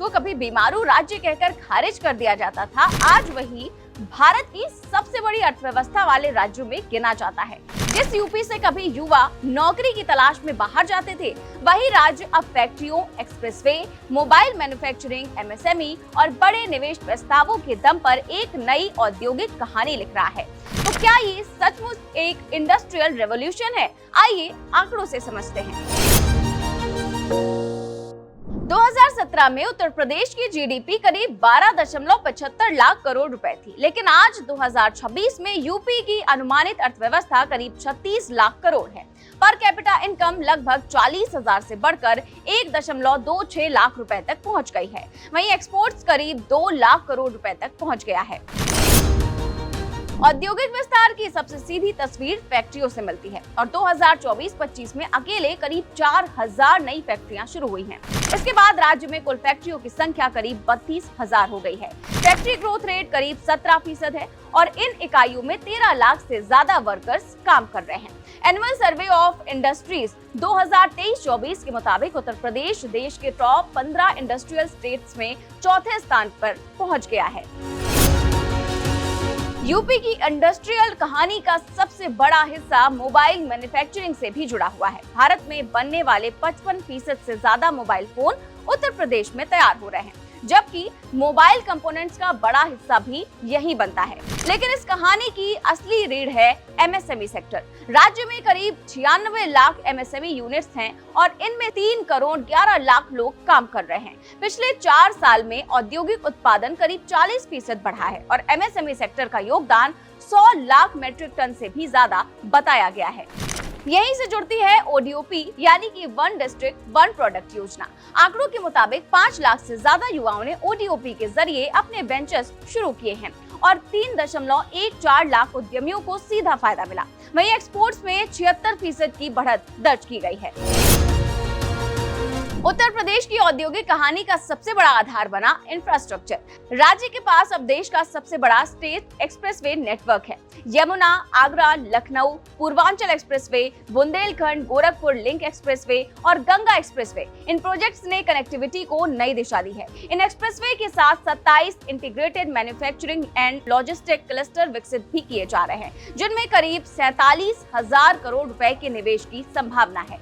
को कभी बीमारू राज्य कहकर खारिज कर दिया जाता था, आज वही भारत की सबसे बड़ी अर्थव्यवस्था वाले राज्यों में गिना जाता है। जिस यूपी से कभी युवा नौकरी की तलाश में बाहर जाते थे, वही राज्य अब फैक्ट्रियों, एक्सप्रेसवे, मोबाइल मैन्युफैक्चरिंग, एमएसएमई और बड़े निवेश प्रस्तावों के दम पर एक नई औद्योगिक कहानी लिख रहा है। तो क्या ये सचमुच एक इंडस्ट्रियल रेवोल्यूशन है? आइए आंकड़ों से समझते हैं। 2017 में उत्तर प्रदेश की जीडीपी करीब 12.75 लाख करोड़ रुपए थी, लेकिन आज 2026 में यूपी की अनुमानित अर्थव्यवस्था करीब 36 लाख करोड़ है। पर कैपिटा इनकम लगभग 40,000 से बढ़कर 1.26 लाख रुपए तक पहुंच गई है। वहीं एक्सपोर्ट्स करीब 2 लाख करोड़ रुपए तक पहुंच गया है। औद्योगिक विस्तार की सबसे सीधी तस्वीर फैक्ट्रियों से मिलती है और 2024-25 में अकेले करीब 4000 नई फैक्ट्रियां शुरू हुई हैं। इसके बाद राज्य में कुल फैक्ट्रियों की संख्या करीब 32,000 हो गई है। फैक्ट्री ग्रोथ रेट करीब 17% है और इन इकाइयों में 13 लाख से ज्यादा वर्कर्स काम कर रहे हैं। एनुअल सर्वे ऑफ इंडस्ट्रीज 2023-24 के मुताबिक उत्तर प्रदेश देश के टॉप 15 इंडस्ट्रियल स्टेट्स में चौथे स्थान पर पहुंच गया है। यूपी की इंडस्ट्रियल कहानी का सबसे बड़ा हिस्सा मोबाइल मैन्युफैक्चरिंग से भी जुड़ा हुआ है। भारत में बनने वाले 55% से ज्यादा मोबाइल फोन उत्तर प्रदेश में तैयार हो रहे हैं, जबकि मोबाइल कंपोनेंट्स का बड़ा हिस्सा भी यहीं बनता है। लेकिन इस कहानी की असली रीढ़ है एमएसएमई सेक्टर। राज्य में करीब 96 लाख एमएसएमई यूनिट्स हैं और इनमें 3 करोड़ 11 लाख लोग काम कर रहे हैं। पिछले 4 साल में औद्योगिक उत्पादन करीब 40% बढ़ा है और एमएसएमई सेक्टर का योगदान 100 लाख मीट्रिक टन से भी ज्यादा बताया गया है। यहीं से जुड़ती है ओडीओपी यानी कि वन डिस्ट्रिक्ट वन प्रोडक्ट योजना। आंकड़ों के मुताबिक 5 लाख से ज्यादा युवाओं ने ओडीओपी के जरिए अपने वेंचर्स शुरू किए हैं और 3.14 लाख उद्यमियों को सीधा फायदा मिला। वहीं एक्सपोर्ट्स में 76% की बढ़त दर्ज की गई है। उत्तर प्रदेश की औद्योगिक कहानी का सबसे बड़ा आधार बना इंफ्रास्ट्रक्चर। राज्य के पास अब देश का सबसे बड़ा स्टेट एक्सप्रेसवे नेटवर्क है। Yamuna, Agra, Lucknow, Purvanchal expressway, Bundelkhand, Gorakhpur link expressway और गंगा एक्सप्रेसवे, इन प्रोजेक्ट्स ने कनेक्टिविटी को नई दिशा दी है। इन एक्सप्रेसवे के साथ 27 integrated manufacturing and logistic cluster विकसित भी किए जा रहे हैं, जिनमें करीब 47,000 करोड़ रुपए के निवेश की संभावना है।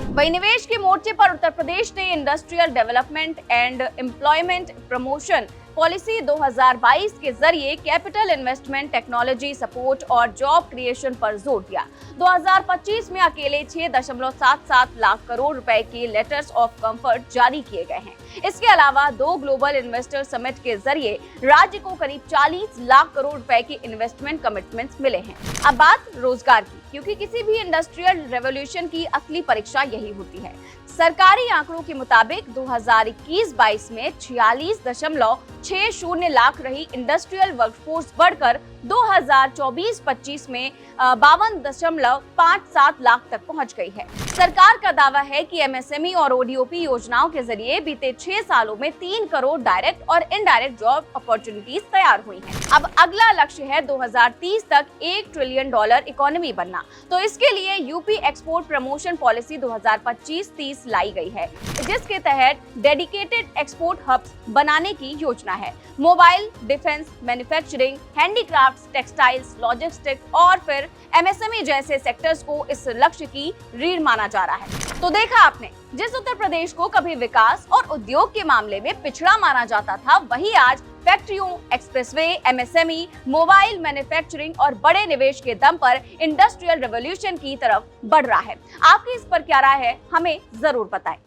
वही निवेश के मोर्चे पर उत्तर प्रदेश ने industrial development and employment promotion policy 2022 के जरिए कैपिटल इन्वेस्टमेंट, टेक्नोलॉजी सपोर्ट और जॉब क्रिएशन पर जोर दिया। 2025 में अकेले 6.77 लाख करोड़ रुपए के लेटर्स ऑफ कंफर्ट जारी किए गए हैं। इसके अलावा 2 ग्लोबल इन्वेस्टर समिट के जरिए राज्य को करीब 40 लाख करोड़ रुपए के इन्वेस्टमेंट कमिटमेंट्स मिले हैं। अब बात रोजगार की, क्योंकि किसी भी इंडस्ट्रियल रेवोल्यूशन की असली परीक्षा यही होती है। सरकारी आंकड़ों के मुताबिक 2021-22 में 46.60 लाख रही इंडस्ट्रियल वर्कफोर्स बढ़कर 2024-25 में 52.57 लाख तक पहुंच गई है। सरकार का दावा है कि एमएसएमई और ओडीओपी योजनाओं के जरिए बीते 6 सालों में 3 करोड़ डायरेक्ट और इनडायरेक्ट जॉब अपॉर्चुनिटीज तैयार हुई हैं। अब अगला लक्ष्य है 2030 तक $1 ट्रिलियन इकोनॉमी बनना। तो इसके लिए यूपी एक्सपोर्ट प्रमोशन पॉलिसी 2025-30 लाई गई है, जिसके तहत डेडिकेटेड एक्सपोर्ट हब्स बनाने की योजना है। Mobile, defence, manufacturing, handicrafts, textiles, logistics और फिर एमएसएमई जैसे सेक्टर्स को इस लक्ष्य की रीढ़ माना जा रहा है। तो देखा आपने, जिस उत्तर प्रदेश को कभी विकास और उद्योग के मामले में पिछड़ा माना जाता था, वही आज फैक्ट्रियों, एक्सप्रेसवे, एमएसएमई, मोबाइल मैन्युफैक्चरिंग और बड़े निवेश के दम पर इंडस्ट्रियल रेवोल्यूशन की तरफ बढ़ रहा है। आपकी इस पर क्या राय है, हमें जरूर बताएं।